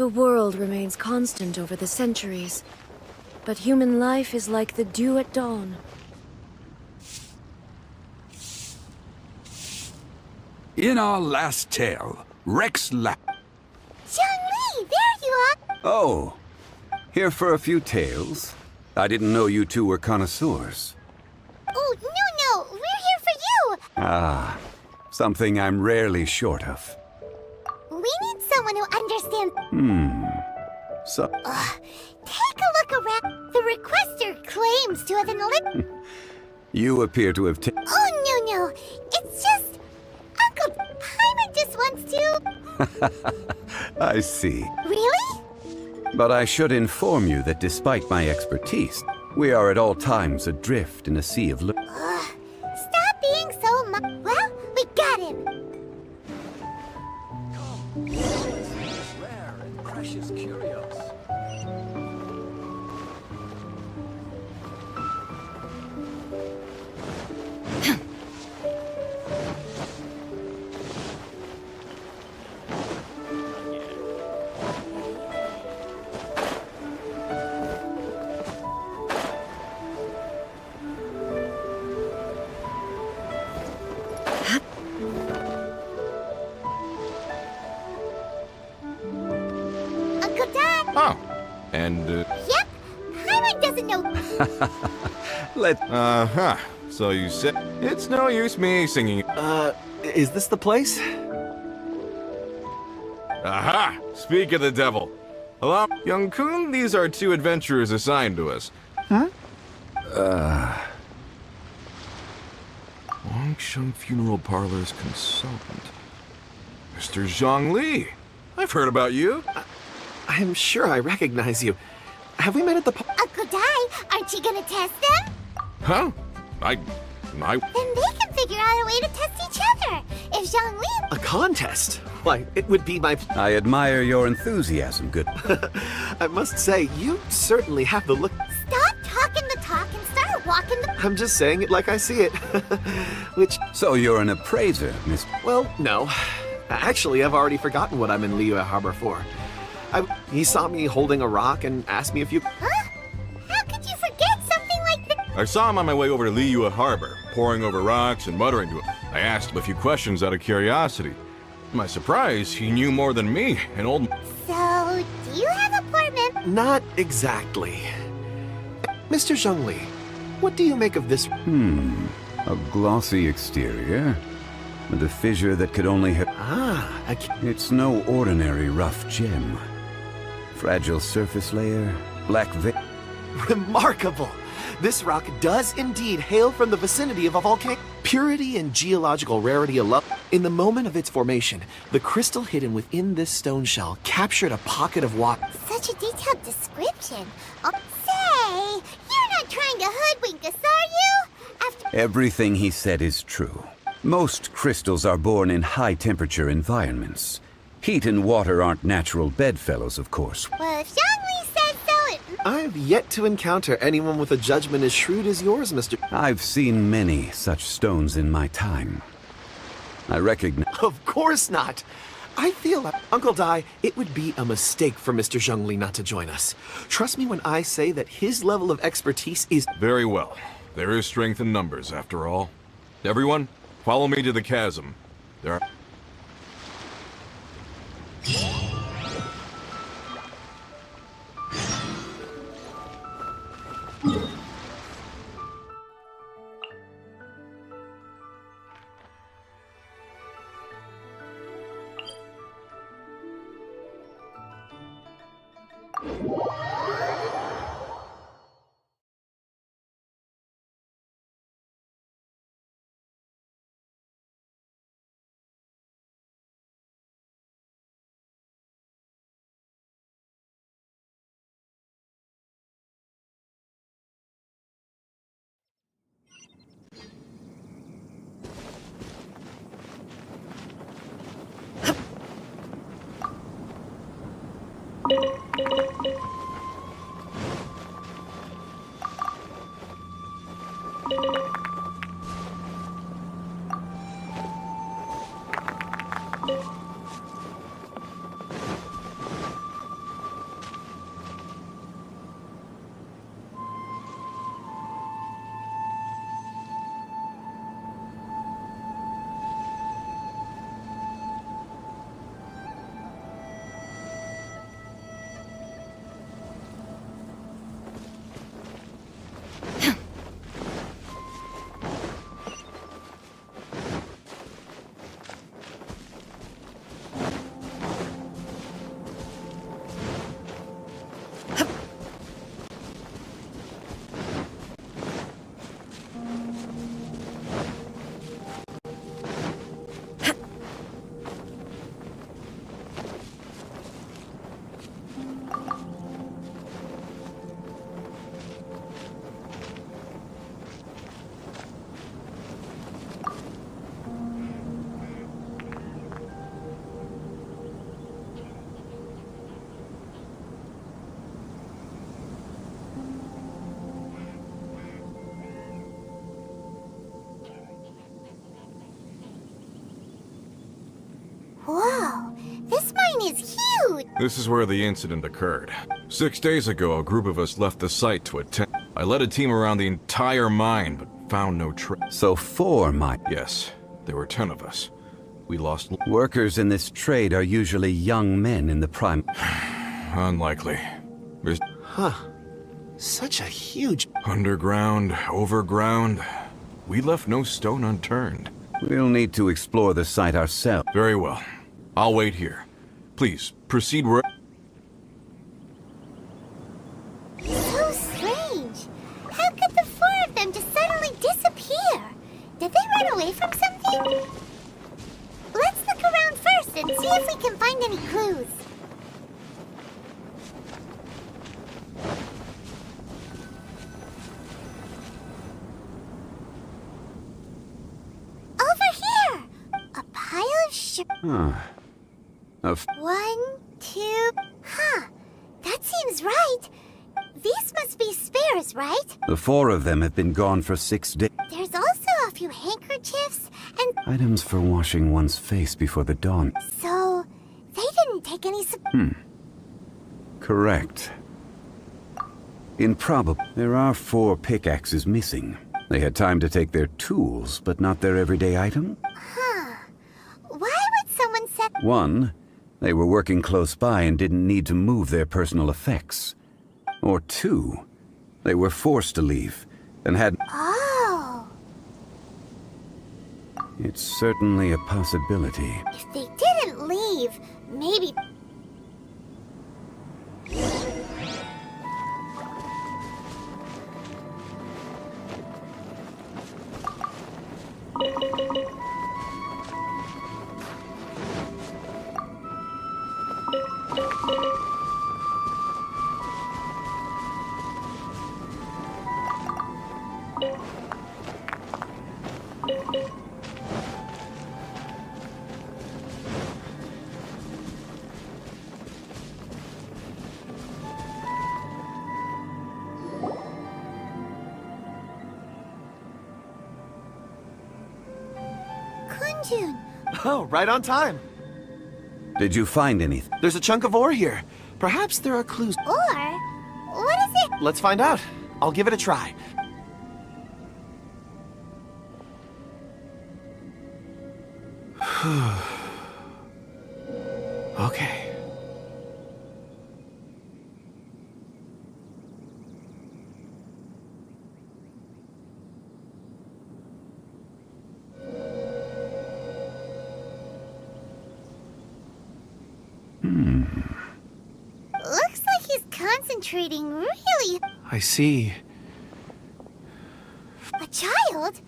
The world remains constant over the centuries, but human life is like the dew at dawn. In our last tale, Rex Zhongli, there you are! Oh, here for a few tales? I didn't know you two were connoisseurs. Oh, no, we're here for you! Ah, something I'm rarely short of. We need someone who understands... So, Take a look around. The requester claims to have enlisted... you appear to have Oh, no, it's just... Uncle Paimon just wants to... I see. Really? But I should inform you that despite my expertise, we are at all times adrift in a sea of... Stop being so Well, we got him. Rare and precious curios. Uncle Dad. Oh, and, Yep, Paimon doesn't know... uh-huh. So you said... It's no use me singing... Is this the place? Aha! Speak of the devil. Hello, young Kun, these are two adventurers assigned to us. Wangsheng Funeral Parlor's consultant. Mr. Zhongli. I've heard about you. I'm sure I recognize you. Have we met at the Uncle Dai, aren't you gonna test them? Huh? I... Then they can figure out a way to test each other. If Zhongli... A contest? Why, it would be my... I admire your enthusiasm, good... I must say, you certainly have the look... Stop talking the talk and start walking the... I'm just saying it like I see it. Which... So you're an appraiser, Mr... Well, no. Actually, I've already forgotten what I'm in Liyue Harbor for. He saw me holding a rock and asked me a few... Huh? How could you forget something like that? I saw him on my way over to Liyue Harbor, poring over rocks and muttering to him. I asked him a few questions out of curiosity. To my surprise, he knew more than me, an old... So, do you have a portman? Not exactly. Mr. Zhongli, what do you make of this? A glossy exterior, with a fissure that could only have... It's no ordinary rough gem. Fragile surface layer, black Remarkable! This rock does indeed hail from the vicinity of a volcano. Purity and geological rarity alone. In the moment of its formation, the crystal hidden within this stone shell captured a pocket of water. Such a detailed description. Oh, say, you're not trying to hoodwink us, are you? After... Everything he said is true. Most crystals are born in high-temperature environments. Heat and water aren't natural bedfellows, of course. Well, if Zhongli said so, it... I've yet to encounter anyone with a judgment as shrewd as yours, Mr. I've seen many such stones in my time. I recognize... Of course not! I feel like, Uncle Dai, it would be a mistake for Mr. Zhongli not to join us. Trust me when I say that his level of expertise is... Very well. There is strength in numbers, after all. Everyone, follow me to the chasm. There are... is huge! This is where the incident occurred. 6 days ago, a group of us left the site to attend. I led a team around the entire mine, but found no trace. So 4 might. Yes, there were 10 of us. We lost... Workers in this trade are usually young men in the prime. Unlikely. There's Huh. Such a huge... underground, overground. We left no stone unturned. We'll need to explore the site ourselves. Very well. I'll wait here. Please, proceed where... So strange. How could the 4 of them just suddenly disappear? Did they run away from something? Let's look around first and see if we can find any clues. Over here! A pile of Huh. Of 1, 2... Huh. That seems right. These must be spares, right? the 4 of them have been gone for 6 days. There's also a few handkerchiefs and... Items for washing one's face before the dawn. So, they didn't take any... Correct. Improbable. There are 4 pickaxes missing. They had time to take their tools, but not their everyday item. Huh. Why would someone set... 1, they were working close by and didn't need to move their personal effects. Or 2, they were forced to leave and had... Oh. It's certainly a possibility. If they didn't leave, maybe... Kunjun. Oh, right on time. Did you find anything? There's a chunk of ore here. Perhaps there are clues. Or... What is it? Let's find out. I'll give it a try. Okay. Looks like he's concentrating really... I see. A child?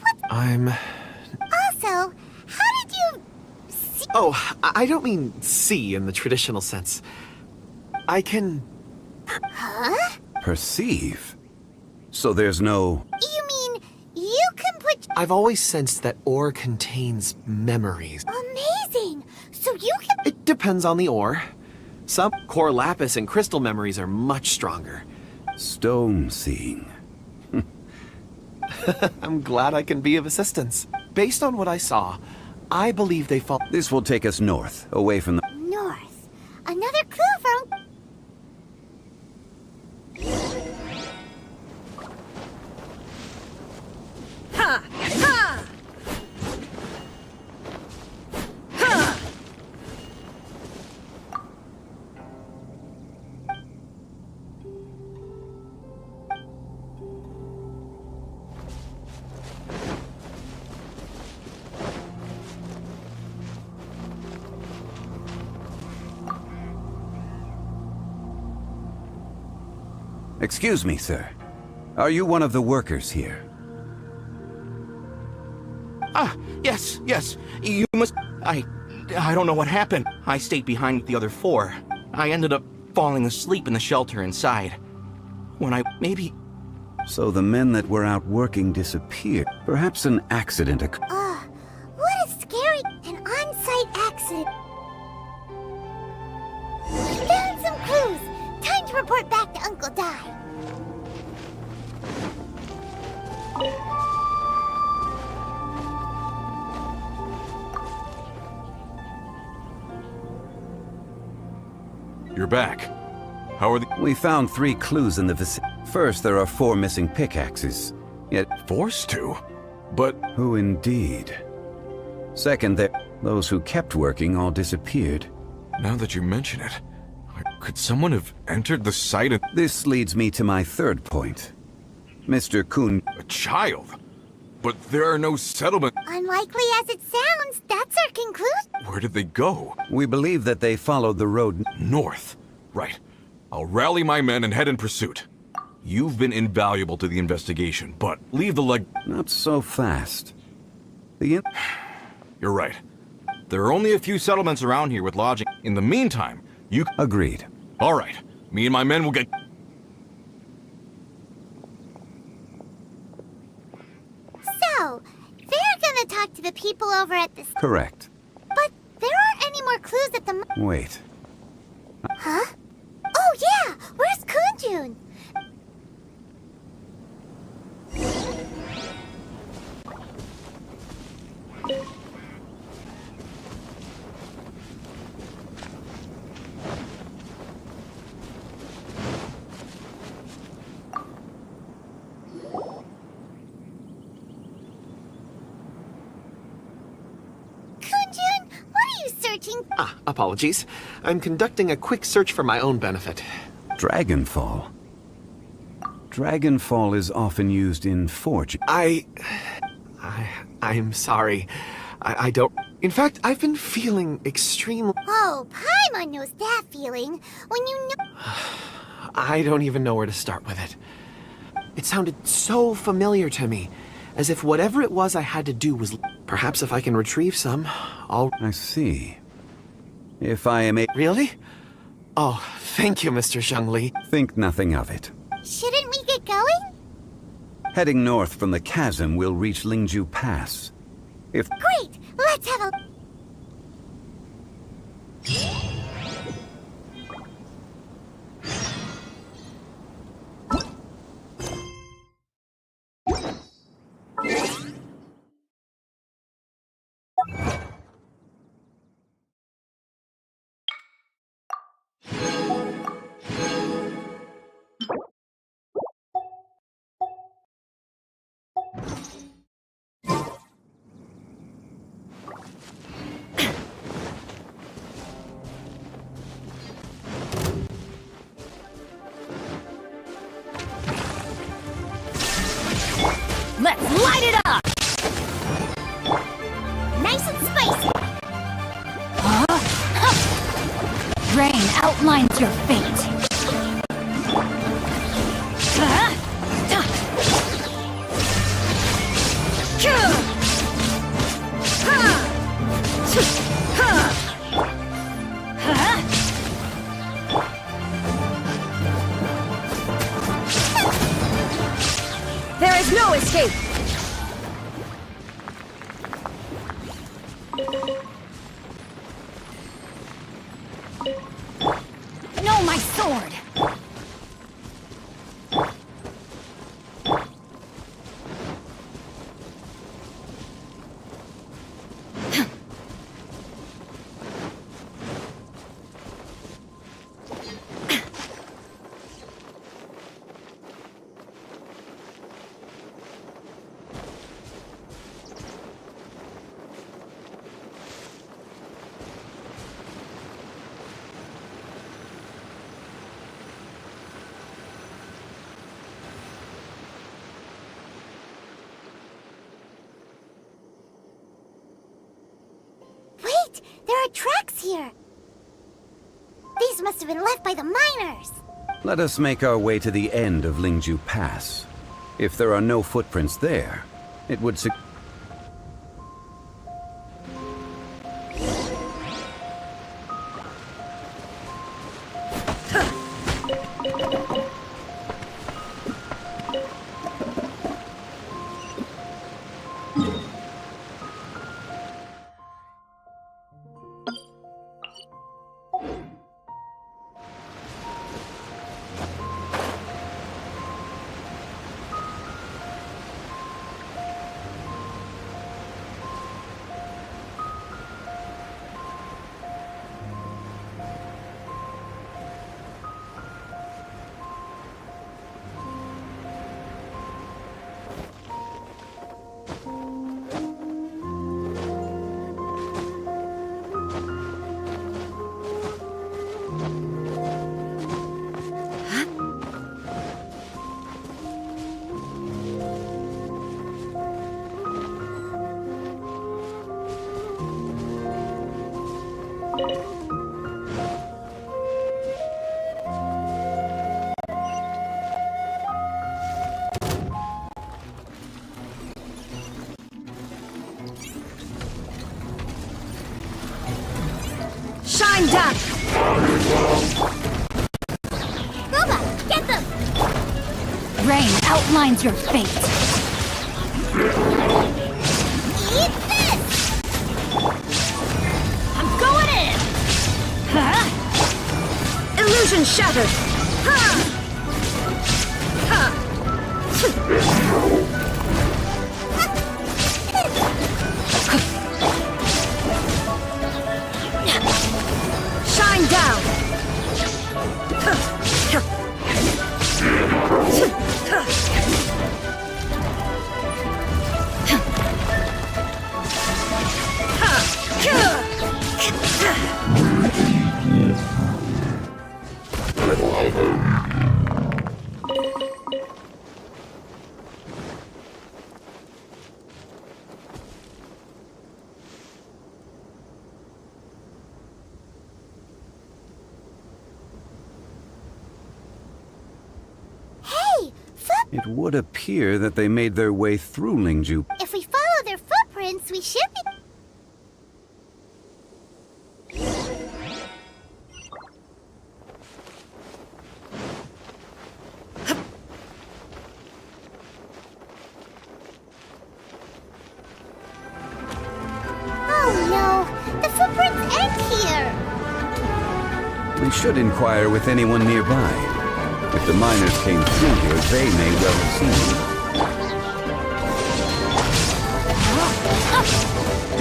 What? I'm... Also, how did you... see... Oh, I don't mean see in the traditional sense. I can... Huh? Perceive? So there's no... You mean you can put... I've always sensed that ore contains memories. Amazing! So you can... It depends on the ore. Some core lapis and crystal memories are much stronger. stone seeing. I'm glad I can be of assistance. Based on what I saw, I believe they fall... This will take us north, away from the... North. Another clue from... Ha! Ha! Ha! Excuse me, sir. Are you one of the workers here? Ah, yes. You must... I don't know what happened. I stayed behind with the other four. I ended up falling asleep in the shelter inside. When maybe... So the men that were out working disappeared. Perhaps an accident occurred. What a scary... An on-site accident. Found some clues. Time to report back to Uncle Di. you're back. How are the... We found 3 clues in the vicinity. First, there are 4 missing pickaxes. Yet, Forced to? But... who indeed? Second, those who kept working all disappeared. Now that you mention it, could someone have entered the site and... This leads me to my third point. Mr. Kuhn... A child? But there are no settlements. Unlikely as it sounds, that's our conclusion. Where did they go? We believe that they followed the road... North. Right. I'll rally my men and head in pursuit. You've been invaluable to the investigation, but leave the leg... Not so fast. You're right. There are only a few settlements around here with lodging. In the meantime, you... Agreed. All right. Me and my men will get... So, they're gonna talk to the people over at this... Correct. But there aren't any more clues at the... Wait. Huh? Oh yeah! Where's Kunjun? Kunjun, what are you searching? Apologies. I'm conducting a quick search for my own benefit. Dragonfall. Dragonfall is often used in forge. I'm sorry. I don't... In fact, I've been feeling extremely... Oh, Paimon knows that feeling. When you know... I don't even know where to start with it. It sounded so familiar to me, as if whatever it was I had to do was... Perhaps if I can retrieve some, I'll... I see. If I am a... Really? Oh, thank you, Mr. Zhengli. Think nothing of it. Shouldn't we get going? Heading north from the chasm, we'll reach Lingju Pass. If... Great! Let's have a... Let's light it up! Nice and spicy! Rain outlines your fate. There is no escape! No, my sword! Wait! There are tracks here! These must have been left by the miners! Let us make our way to the end of Lingju Pass. If there are no footprints there, it would Attack! Boba, get them! Rain outlines your fate. Eat this! I'm going in! Huh? Illusion shattered! Ha! Ha! Shine down! Hey, It would appear that they made their way through Lingju. if we follow their footprints, we should be... Oh no, the footprints end here! We should inquire with anyone nearby. If the miners came through here, they may well have seen them.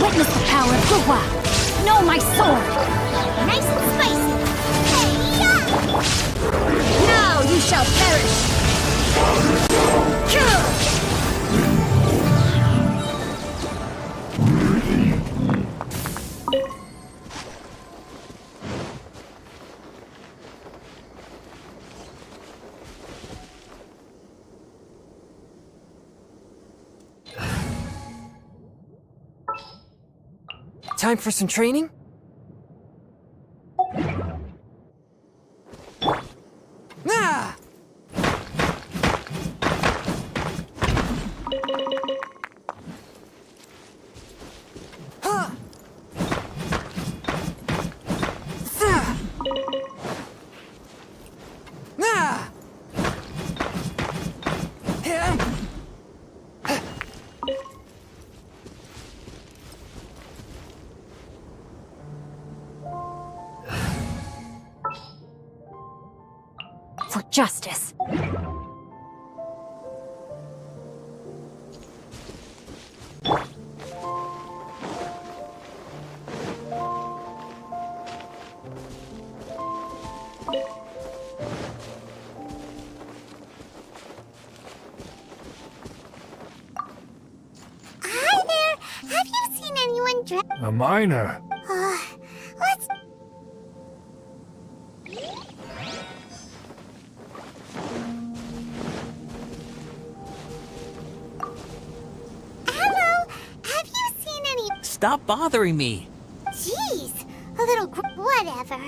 Witness the power of Gua! Know my sword! Nice and spicy! Hey-ya! Now you shall perish! Time for some training? Ah! Ha! Sa! Ah! Him! For justice. Hi there! Have you seen anyone dress... A miner. Let's... Hello! Have you seen any... Stop bothering me. Jeez! A little whatever.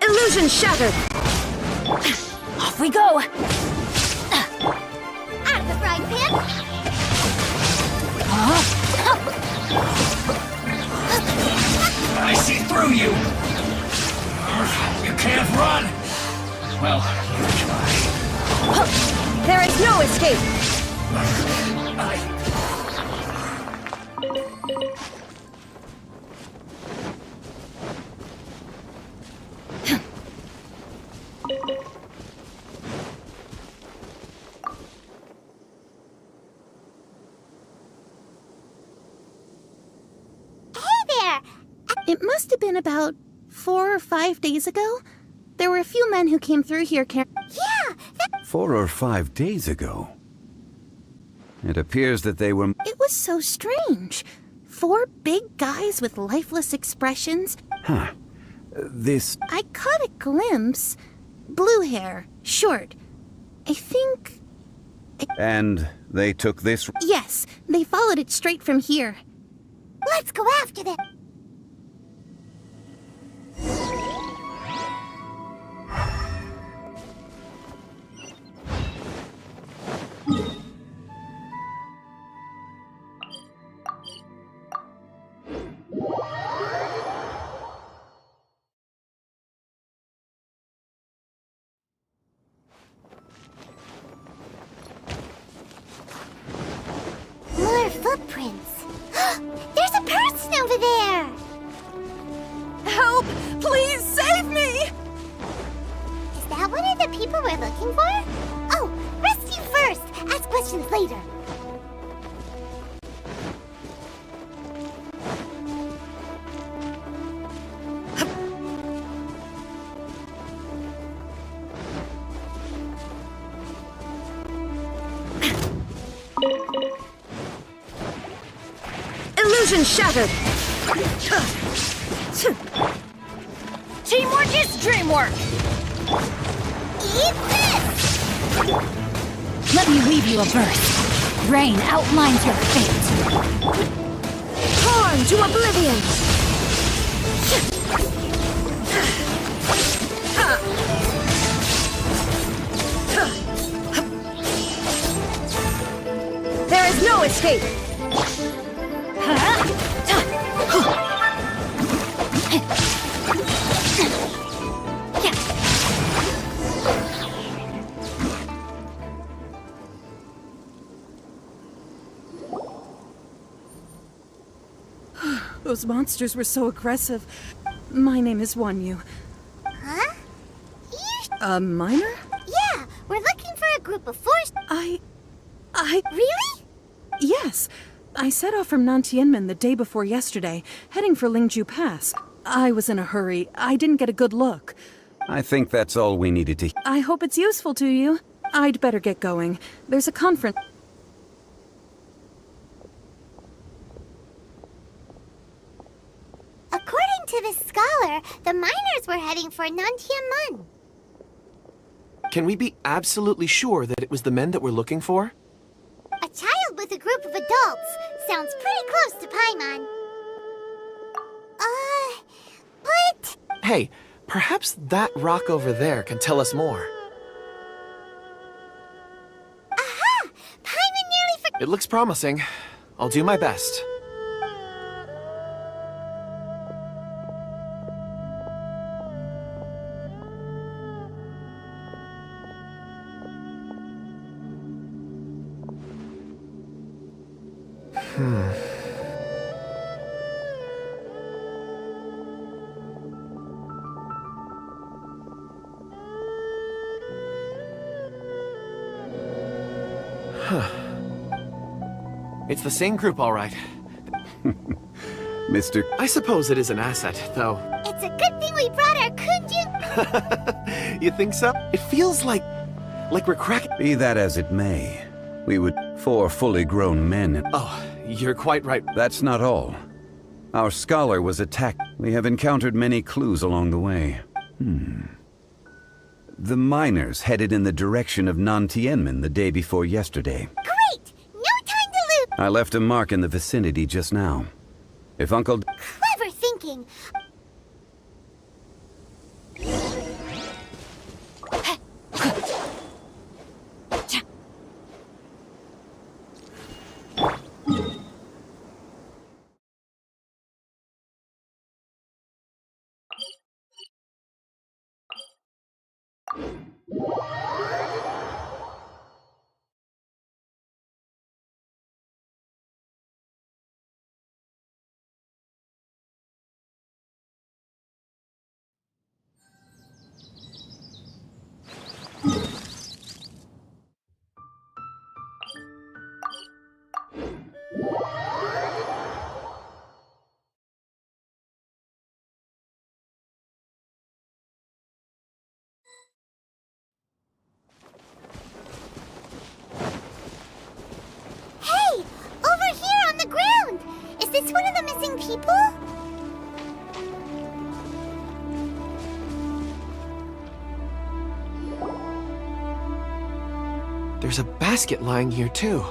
Illusion shattered! Off we go! Out of the frying pan! I see through you. You can't run. Well, try. There is no escape! It must have been about 4 or 5 days ago. There were a few men who came through here Yeah! 4 or 5 days ago. It appears that they were... It was so strange. 4 big guys with lifeless expressions. Huh. This... I caught a glimpse. Blue hair, short. I think... And they took this... Yes, they followed it straight from here. Let's go after them! other footprints. There's a person over there! Help! Please save me! Is that one of the people we're looking for? Oh, rescue first! Ask questions later. Illusion shattered! Teamwork is dreamwork! Eat this! Let me leave you a verse. Rain outlines your fate. Torn to oblivion! There is no escape! Those monsters were so aggressive. My name is Wanyu. Huh? A miner? Yeah, we're looking for a group of four... Really? Yes. I set off from Nantianmen the day before yesterday, heading for Lingju Pass. I was in a hurry. I didn't get a good look. I think that's all we needed to... I hope it's useful to you. I'd better get going. There's a conference... According to this scholar, the miners were heading for Nantianmen. Can we be absolutely sure that it was the men that we're looking for? A child with a group of adults. Sounds pretty close to Paimon. But... Hey, perhaps that rock over there can tell us more. Aha! Paimon nearly It looks promising. I'll do my best. It's the same group, all right. Mr. I suppose it is an asset, though. It's a good thing we brought our Kunjun. You think so? It feels like we're cracking... Be that as it may, we would... 4 fully grown men... Oh, you're quite right. That's not all. Our scholar was attacked. We have encountered many clues along the way. The miners headed in the direction of Nantianmen the day before yesterday. Great! No time to lose! I left a mark in the vicinity just now. If Uncle... Clever thinking. Is this one of the missing people? There's a basket lying here, too.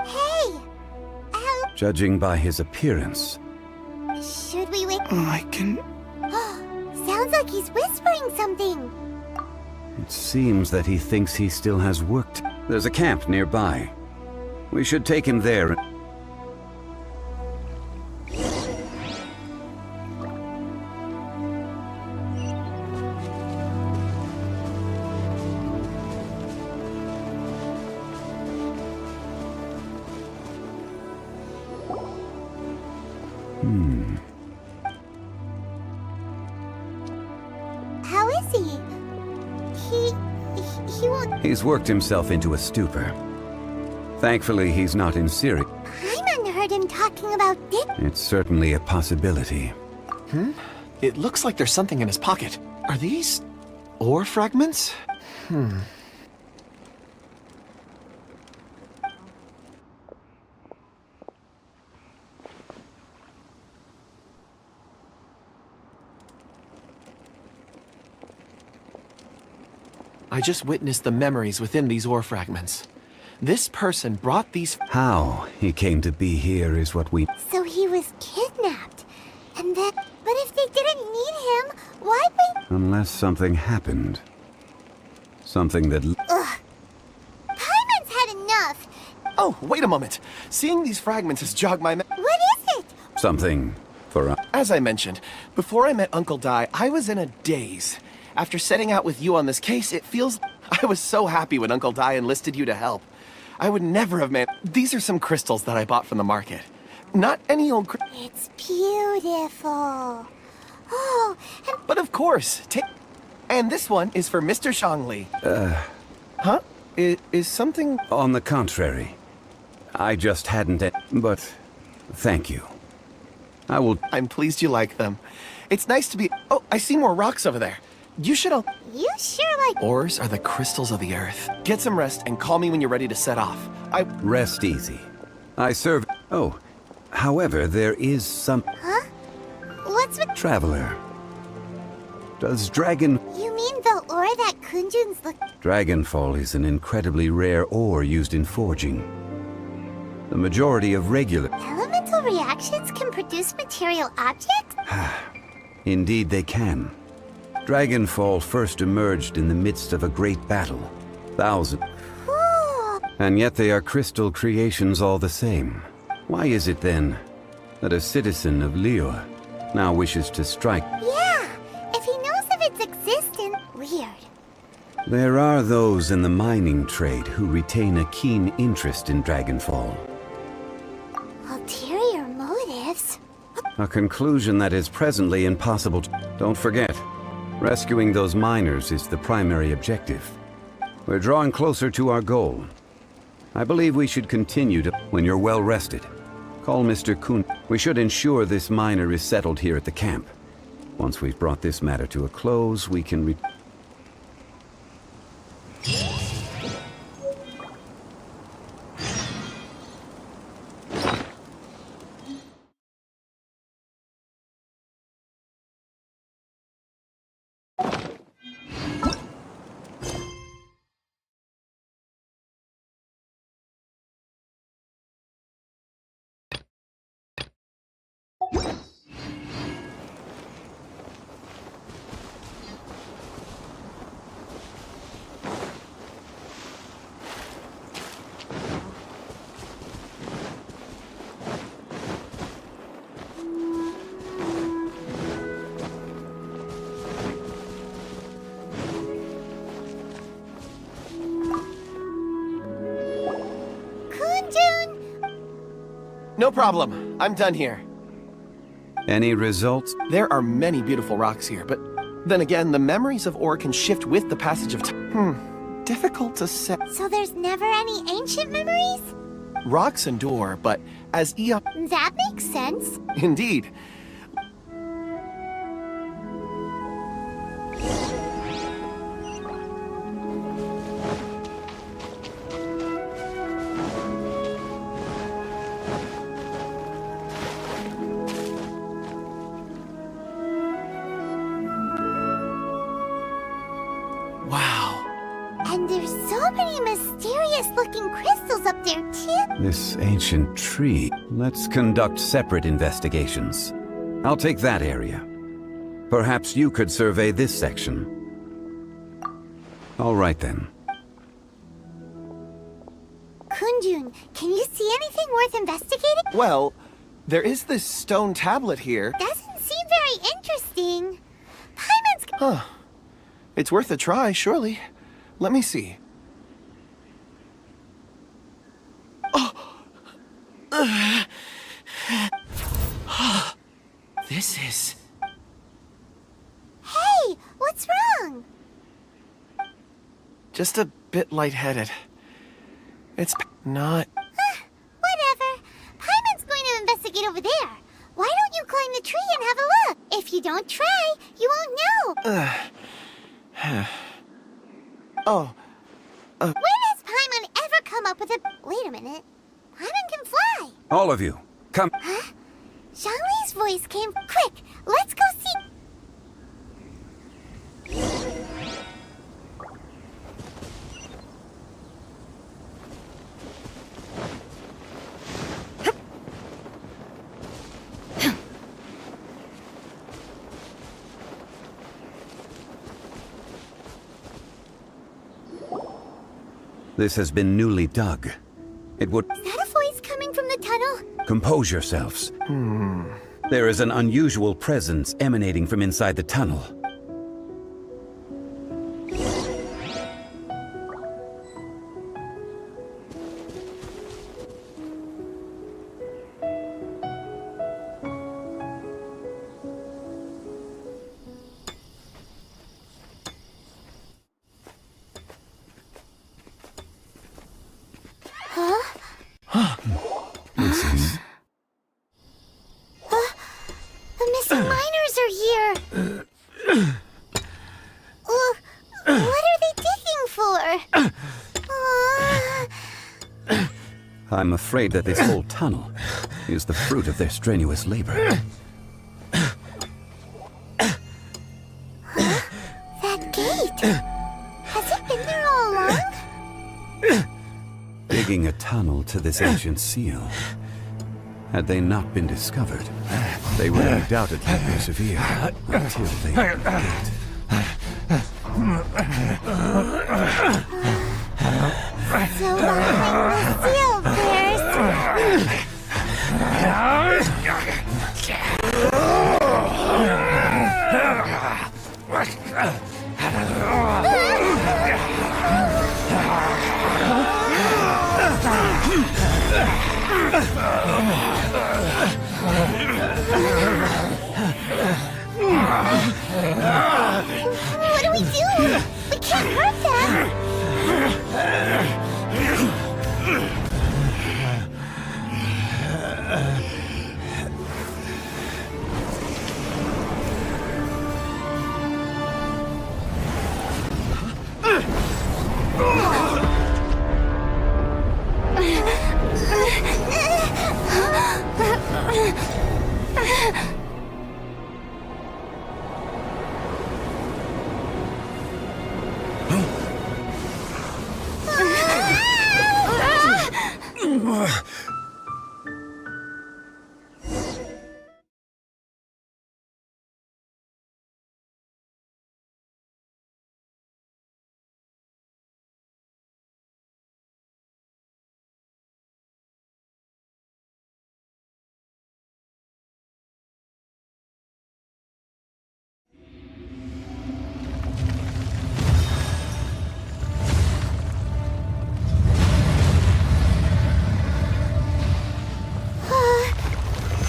Hey! Judging by his appearance... Should we wait? I can... Sounds like he's whispering something. It seems that he thinks he still has work to... There's a camp nearby. We should take him there. How is he? He won't... He's worked himself into a stupor. Thankfully, he's not in serious. Paimon heard him talking about Dick. It's certainly a possibility. It looks like there's something in his pocket. Are these ore fragments? I just witnessed the memories within these ore fragments. This person brought these... How he came to be here is what we... So he was kidnapped. And then... But if they didn't need him, why would... Unless something happened. Something that... Ugh. Paimon's had enough. Oh, wait a moment. Seeing these fragments has jogged my... What is it? Something for... As I mentioned, before I met Uncle Dai, I was in a daze. After setting out with you on this case, it feels... I was so happy when Uncle Dai enlisted you to help. I would never have met... These are some crystals that I bought from the market. Not any old... It's beautiful. Oh, and... But of course, take... And this one is for Mr. Shangli. Huh? Is something... On the contrary. I just hadn't... But... Thank you. I will... I'm pleased you like them. It's nice to be... Oh, I see more rocks over there. You should... You sure like... Ores are the crystals of the earth. Get some rest and call me when you're ready to set off. Rest easy. I serve... Oh. However, there is some... Huh? What's with... Traveler. Does dragon... You mean the ore that Kunjun's look... Dragonfall is an incredibly rare ore used in forging. The majority of regular... Elemental reactions can produce material objects? Indeed they can. Dragonfall first emerged in the midst of a great battle. Thousands. Cool. And yet they are crystal creations all the same. Why is it then that a citizen of Liyue now wishes to strike? Yeah, if he knows of its existence. Weird. There are those in the mining trade who retain a keen interest in Dragonfall. Ulterior motives? A conclusion that is presently impossible to... Don't forget, rescuing those miners is the primary objective. We're drawing closer to our goal. I believe we should continue to... When you're well rested, call Mr. Kun. We should ensure this miner is settled here at the camp. Once we've brought this matter to a close, we can No problem. I'm done here. Any results? There are many beautiful rocks here, but then again, the memories of ore can shift with the passage of time. Difficult to say. So there's never any ancient memories? Rocks endure, but as eon... That makes sense. Indeed. And there's so many mysterious-looking crystals up there, too. This ancient tree. Let's conduct separate investigations. I'll take that area. Perhaps you could survey this section. All right, then. Kunjun, can you see anything worth investigating? Well, there is this stone tablet here. Doesn't seem very interesting. Paimon's... Huh. It's worth a try, surely. Let me see. Oh! This is... Hey, what's wrong? just a bit lightheaded. It's not... Whatever. Paimon's going to investigate over there. Why don't you climb the tree and have a look? If you don't try, you won't know. When has Paimon ever come up with a... Wait a minute. Paimon can fly. All of you, come. Huh? Zhongli's voice came... Quick, let's go see... This has been newly dug. It would... Is that a voice coming from the tunnel? Compose yourselves. There is an unusual presence emanating from inside the tunnel. The missing miners are here. What are they digging for? I'm afraid that this whole tunnel is the fruit of their strenuous labor. That gate. Has it been there all along? Digging a tunnel to this ancient seal. Had they not been discovered, they would undoubtedly persevere until they opened the gate. So behind the seal What do we do? We can't hurt them.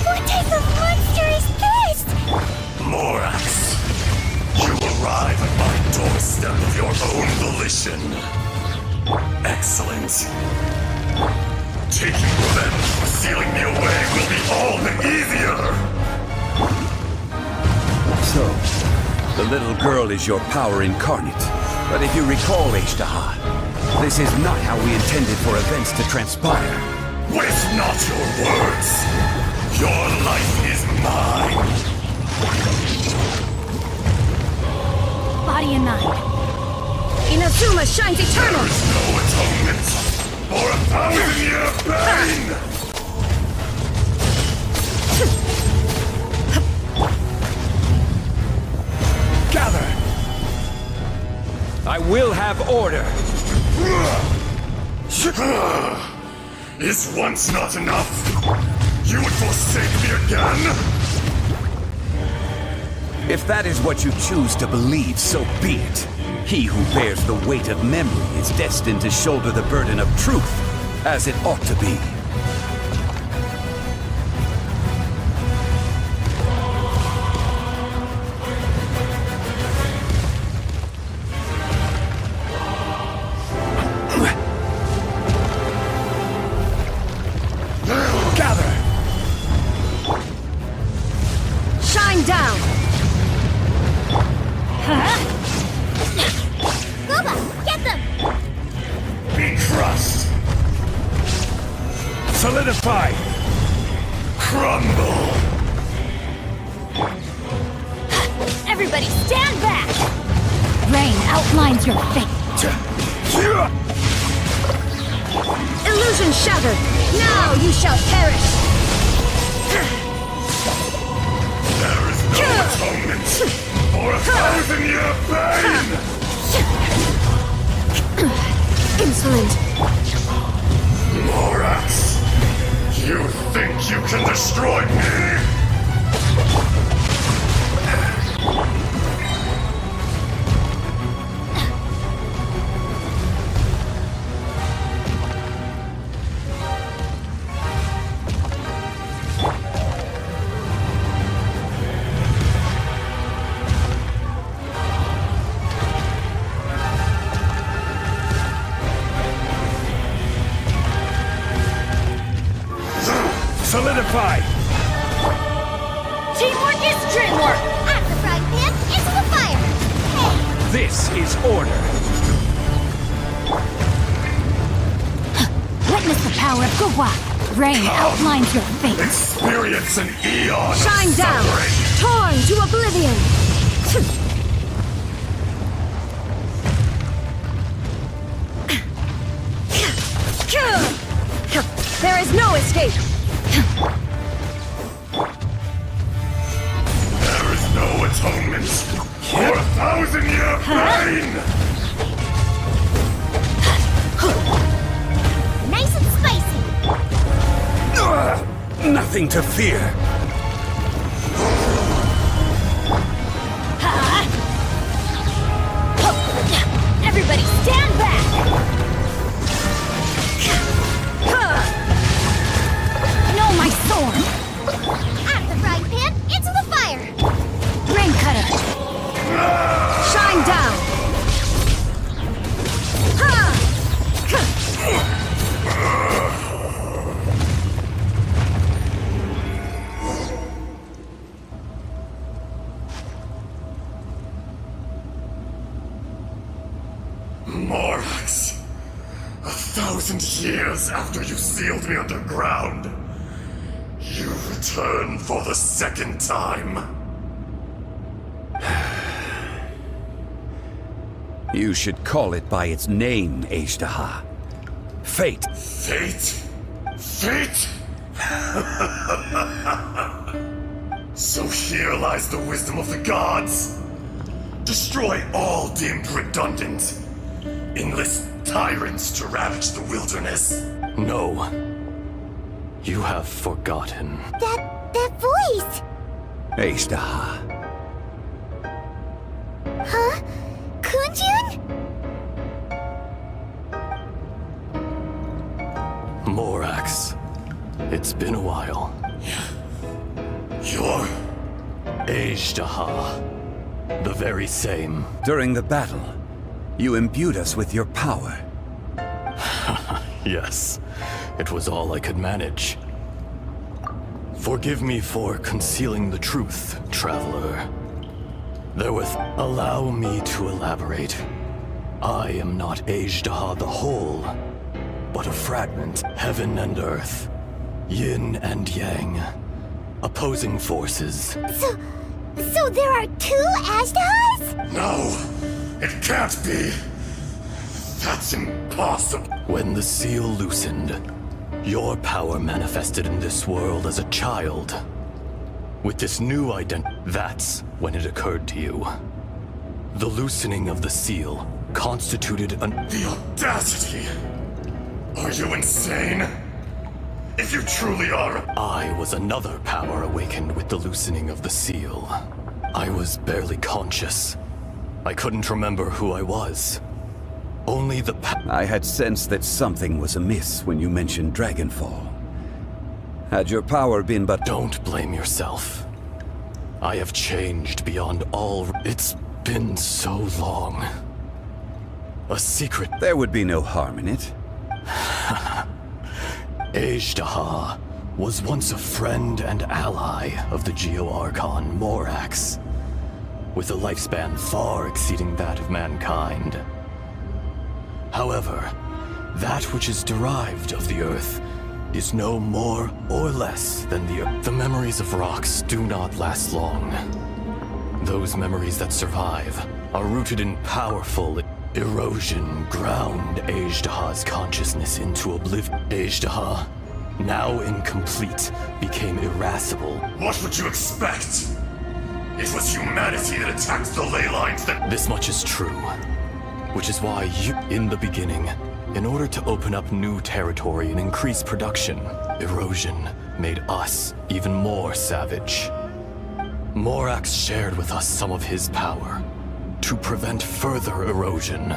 What type of monster is this? Morax, you arrive at my doorstep of your own volition. Excellent. Taking revenge for sealing me away will be all the easier. So, the little girl is your power incarnate. But if you recall, Ishtaha, this is not how we intended for events to transpire. Waste not your words. Your life is mine. Body and mind. Inazuma shines eternal! There's no atonement for 1,000-year pain! Gather! I will have order! Is once not enough? You would forsake me again? If that is what you choose to believe, so be it. He who bears the weight of memory is destined to shoulder the burden of truth, as it ought to be. Solidify! Crumble! Everybody stand back! Rain outlines your fate. Illusion shattered! Now you shall perish! There is no atonement for 1,000-year pain! Insolent! Morax! You think you can destroy me? Solidify! Teamwork is dreamwork! At the frying pan, into the fire! Hey, This is order! Witness the power of Gua. Rain outlines your fate. Experience an eon Shine of down! suffering! Torn to oblivion! There is no escape! There is no atonement for 1,000-year pain! nice and spicy! Nothing to fear! Everybody stand back! No, my sword! At the frying pan, into the fire! Rain cutter! Shine down! Morax, 1,000 years after you sealed me underground, you return for the second time. You should call it by its name, Ashtaha. Fate. Fate? Fate? So here lies the wisdom of the gods. Destroy all deemed redundant. Enlist tyrants to ravage the wilderness. No. You have forgotten. That voice! Ashtaha. Huh? Kunjun? Morax. It's been a while. You're... Ashtaha. The very same. During the battle, you imbued us with your power. Yes. It was all I could manage. Forgive me for concealing the truth, traveler. Allow me to elaborate. I am not Ashtaha the whole, but a fragment. Heaven and earth. Yin and yang. Opposing forces. So there are two Ashtahas? No! It can't be! That's impossible! When the seal loosened, your power manifested in this world as a child. With this new identity, that's when it occurred to you. The loosening of the seal constituted The audacity! Are you insane? If you truly are... I was another power awakened with the loosening of the seal. I was barely conscious. I couldn't remember who I was. Only the I had sensed that something was amiss when you mentioned Dragonfall. Had your power been but... Don't blame yourself. I have changed beyond all... It's been so long. A secret... There would be no harm in it. Ashtaha was once a friend and ally of the Geo-Archon Morax, with a lifespan far exceeding that of mankind. However, that which is derived of the Earth is no more or less than the memories of rocks do not last long. Those memories that survive are rooted in powerful erosion, ground Ajdaha's consciousness into oblivion. Ajdaha, now incomplete, became irascible. What would you expect? It was humanity that attacked the ley lines that— This much is true, which is why you, in the beginning, in order to open up new territory and increase production, erosion made us even more savage. Morax shared with us some of his power to prevent further erosion.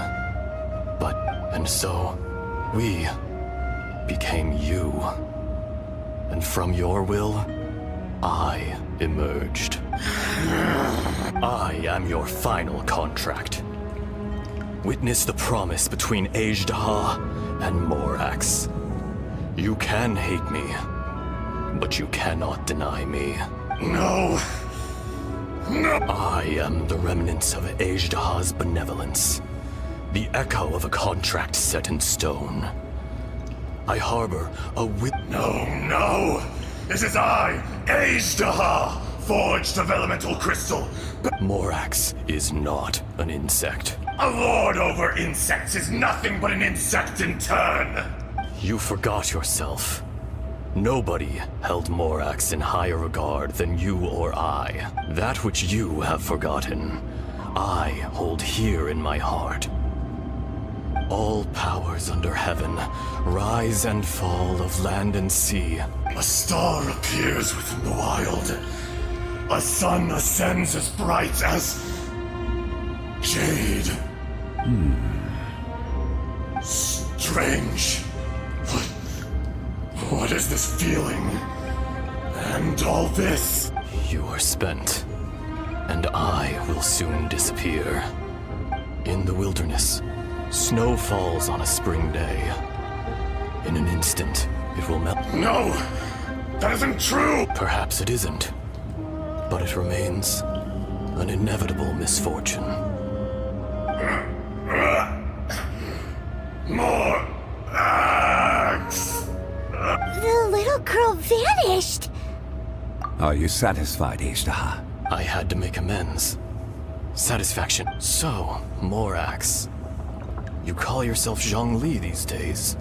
And so, we became you. And from your will, I emerged. I am your final contract. Witness the promise between Ajdaha and Morax. You can hate me, but you cannot deny me. No. No. I am the remnants of Ajdaha's benevolence, the echo of a contract set in stone. I harbor a No. This is I, Ajdaha, forged of elemental crystal. Morax is not an insect. A lord over insects is nothing but an insect in turn. You forgot yourself. Nobody held Morax in higher regard than you or I. That which you have forgotten, I hold here in my heart. All powers under heaven, rise and fall of land and sea. A star appears within the wild. A sun ascends as bright as jade. Strange. What is this feeling? And all this? You are spent, and I will soon disappear. In the wilderness, snow falls on a spring day. In an instant, it will melt. No! That isn't true! Perhaps it isn't, but it remains an inevitable misfortune. More axe! The little girl vanished! Are you satisfied, Ajdaha? I had to make amends. Satisfaction. So, Morax. You call yourself Zhongli these days?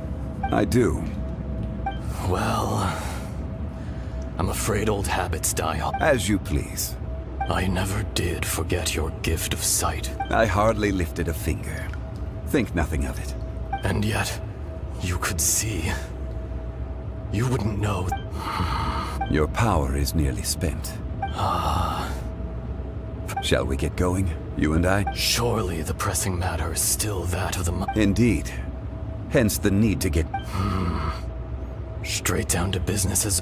I do. Well, I'm afraid old habits die off. As you please. I never did forget your gift of sight. I hardly lifted a finger. Think nothing of it. And yet, you could see. You wouldn't know. Your power is nearly spent. Shall we get going, you and I? Surely the pressing matter is still that of the Indeed. Hence the need to get... Straight down to business as...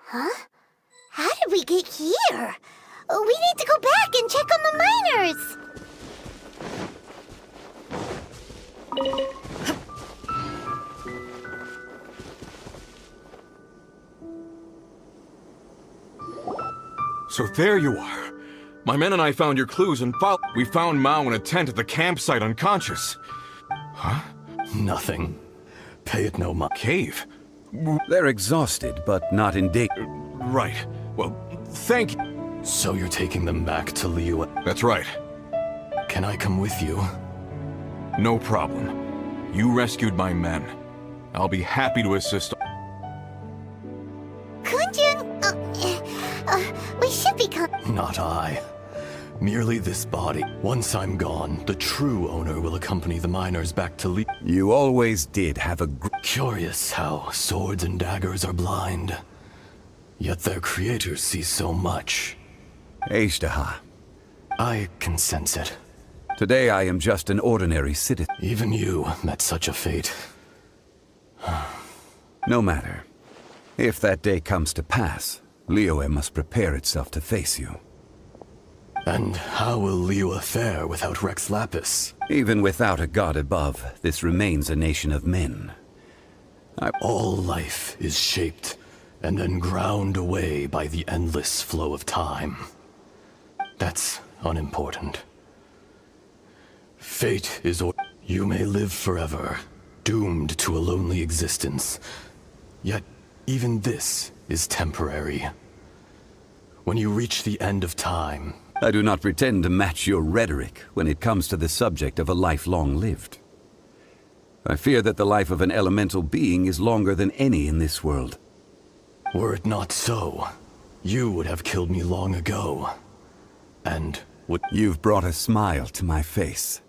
Huh? How did we get here? We need to go back and check on the miners! So there you are. My men and I found your clues and we found Mao in a tent at the campsite unconscious. Huh? Nothing. Pay it no mind. Cave? They're exhausted, but not in danger. Right. Well, thank you. So you're taking them back to Liu? That's right. Can I come with you? No problem. You rescued my men. I'll be happy to assist. Kunjun, we should be Not I. Merely this body. Once I'm gone, the true owner will accompany the miners back to You always did have a Curious how swords and daggers are blind. Yet their creators see so much. Ishtaha. I can sense it. Today I am just an ordinary citizen. Even you met such a fate. No matter. If that day comes to pass, Liyue must prepare itself to face you. And how will Liyue fare without Rex Lapis? Even without a god above, this remains a nation of men. All life is shaped and then ground away by the endless flow of time. That's unimportant. Fate is you may live forever, doomed to a lonely existence. Yet, even this is temporary. When you reach the end of time... I do not pretend to match your rhetoric when it comes to the subject of a life long lived. I fear that the life of an elemental being is longer than any in this world. Were it not so, you would have killed me long ago. And would... You've brought a smile to my face.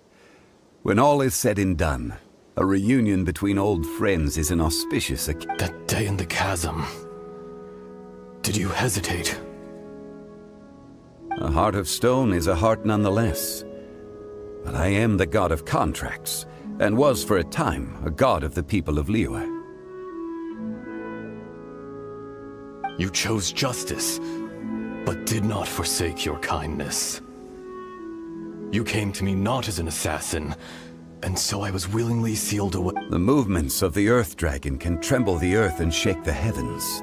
When all is said and done, a reunion between old friends is an auspicious occasion. That day in the chasm... Did you hesitate? A heart of stone is a heart nonetheless. But I am the god of contracts, and was for a time a god of the people of Liyue. You chose justice, but did not forsake your kindness. You came to me not as an assassin, and so I was willingly sealed away. The movements of the Earth Dragon can tremble the earth and shake the heavens.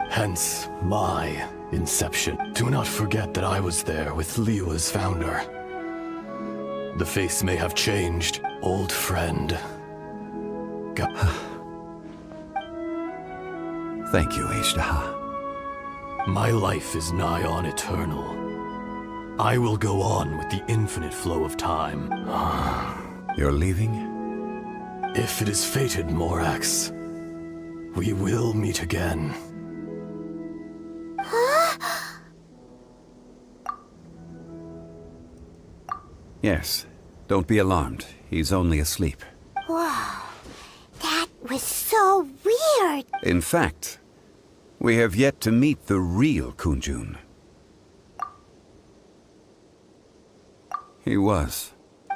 Hence, my inception. Do not forget that I was there with Liyue's founder. The face may have changed, old friend. Thank you, Ishtaha. My life is nigh on eternal. I will go on with the infinite flow of time. You're leaving? If it is fated, Morax, we will meet again. Yes. Don't be alarmed. He's only asleep. Wow. That was so weird. In fact, we have yet to meet the real Kunjun. He was.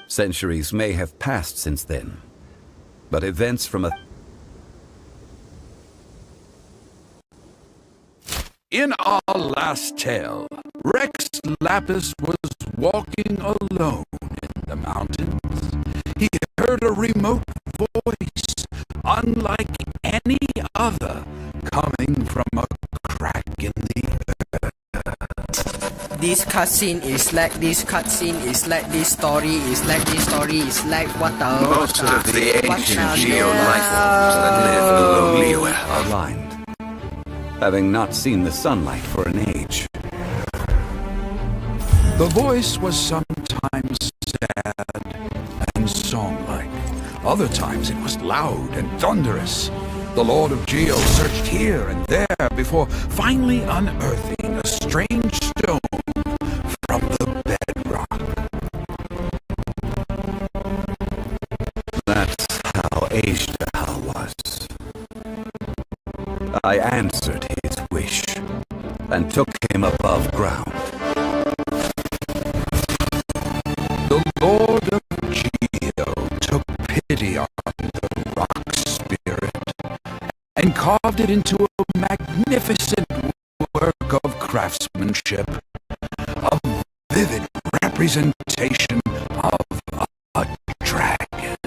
Centuries may have passed since then, but events from In our last tale, Rex Lapis was walking alone in the mountains. He heard a remote voice, unlike any other, coming from a crack in the earth. This cutscene is like this cutscene is like this story is like this story is like what the... Most of the ancient geo-life forms that live below Liyue are blind, having not seen the sunlight for an age. The voice was sometimes sad and song-like. Other times it was loud and thunderous. The Lord of Geo searched here and there before finally unearthing a strange stone from the bedrock. That's how Ishtaha was. I answered his wish and took him above ground. The Lord of Geo took pity on the rock spirit and carved it into a magnificent work of craftsmanship, a vivid representation of a dragon.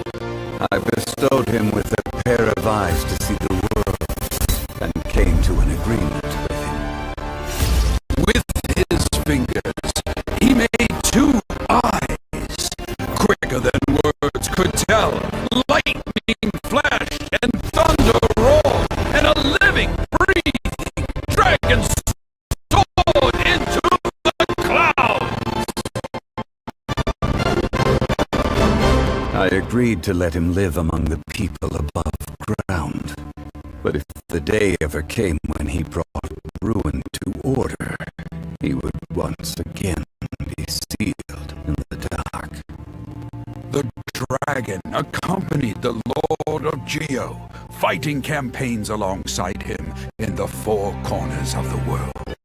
I bestowed him with a pair of eyes to see the world, and came to an agreement with him. With his fingers, he made two eyes, quicker than words could tell. Lightning flashed and thunder roared, and a living, breathing dragon soared into the clouds. I agreed to let him live among the people above ground. But if the day ever came when he brought ruin to order, he would once again be Geo, fighting campaigns alongside him in the four corners of the world.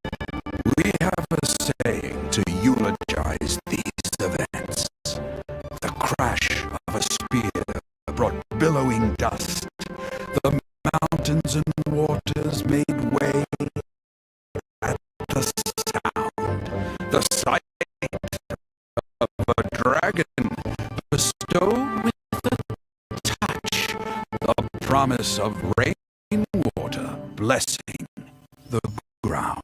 We have a saying to eulogize these events. The crash of a spear brought billowing dust. The mountains and waters made way at the sound. The sight of a dragon bestowed with a touch the promise of rainwater blessing the ground.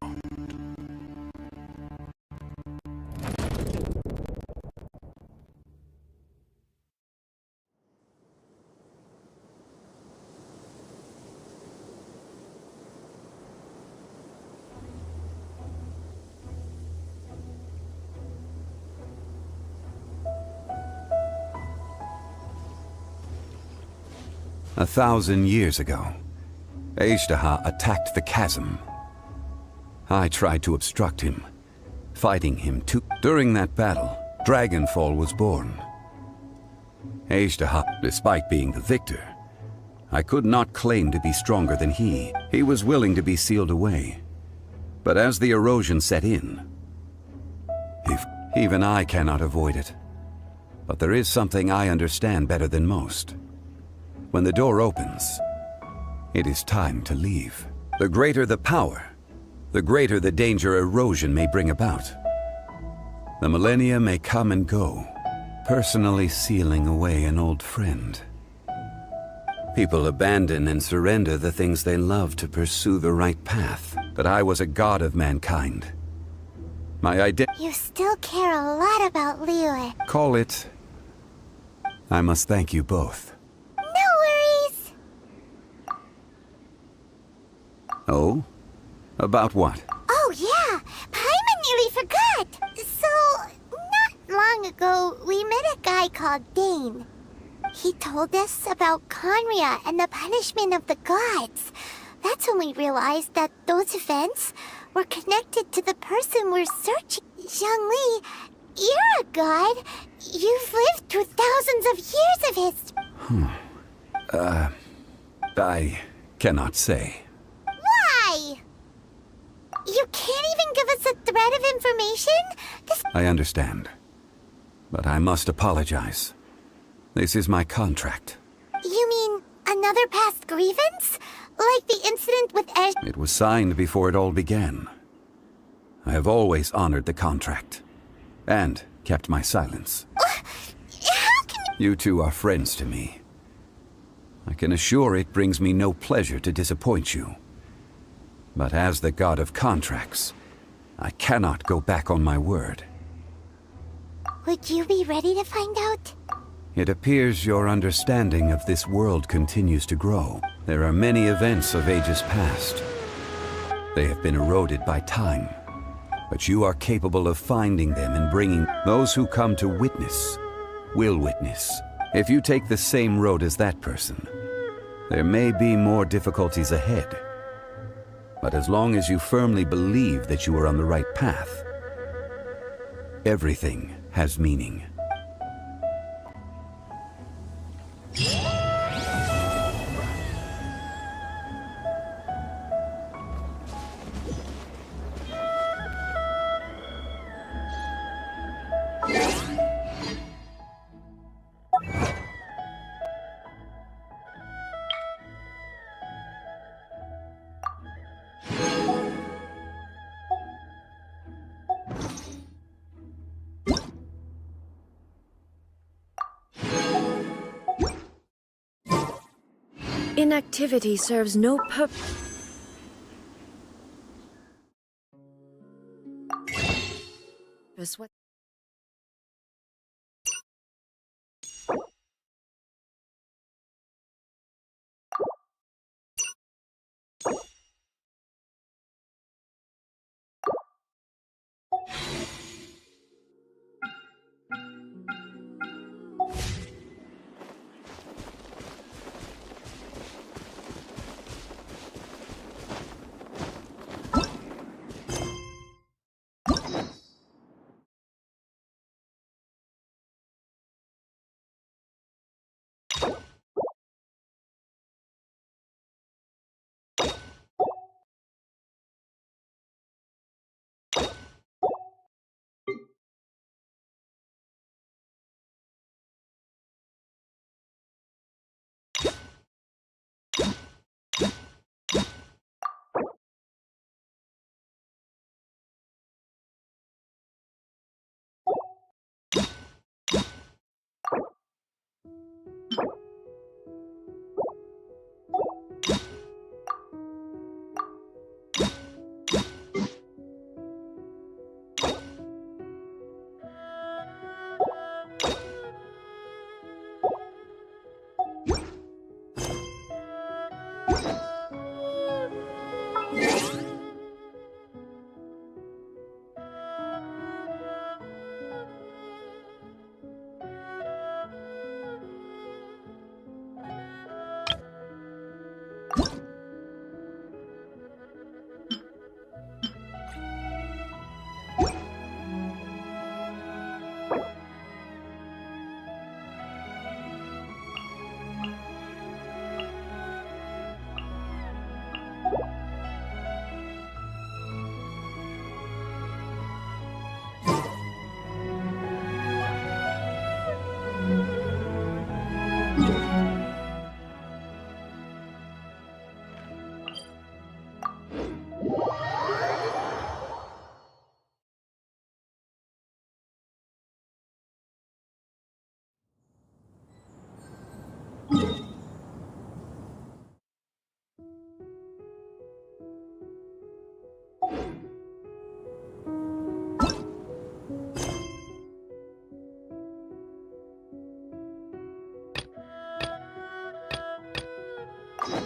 A 1,000 years ago, Ejdaha attacked the chasm. I tried to obstruct him, fighting him too. During that battle, Dragonfall was born. Ejdaha, despite being the victor, I could not claim to be stronger than he. He was willing to be sealed away. But as the erosion set in, even I cannot avoid it. But there is something I understand better than most. When the door opens, it is time to leave. The greater the power, the greater the danger erosion may bring about. The millennia may come and go, personally sealing away an old friend. People abandon and surrender the things they love to pursue the right path. But I was a god of mankind. My identity... You still care a lot about Liyue. Call it... I must thank you both. Oh? About what? Oh, yeah. Paimon nearly forgot. So, not long ago, we met a guy called Dane. He told us about Conria and the punishment of the gods. That's when we realized that those events were connected to the person we're searching. Zhongli, you're a god. You've lived through thousands of years of history. I cannot say. You can't even give us a thread of information? I understand. But I must apologize. This is my contract. You mean another past grievance? Like the incident with Ash? It was signed before it all began. I have always honored the contract. And kept my silence. How can you two are friends to me. I can assure it brings me no pleasure to disappoint you. But as the god of contracts, I cannot go back on my word. Would you be ready to find out? It appears your understanding of this world continues to grow. There are many events of ages past. They have been eroded by time. But you are capable of finding them and bringing those who come to witness, will witness. If you take the same road as that person, there may be more difficulties ahead. But as long as you firmly believe that you are on the right path, everything has meaning. Inactivity serves no purpose. What?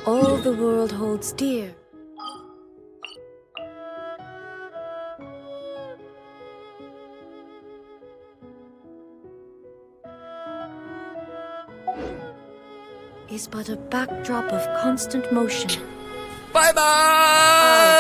All the world holds dear. Is but a backdrop of constant motion. Bye bye!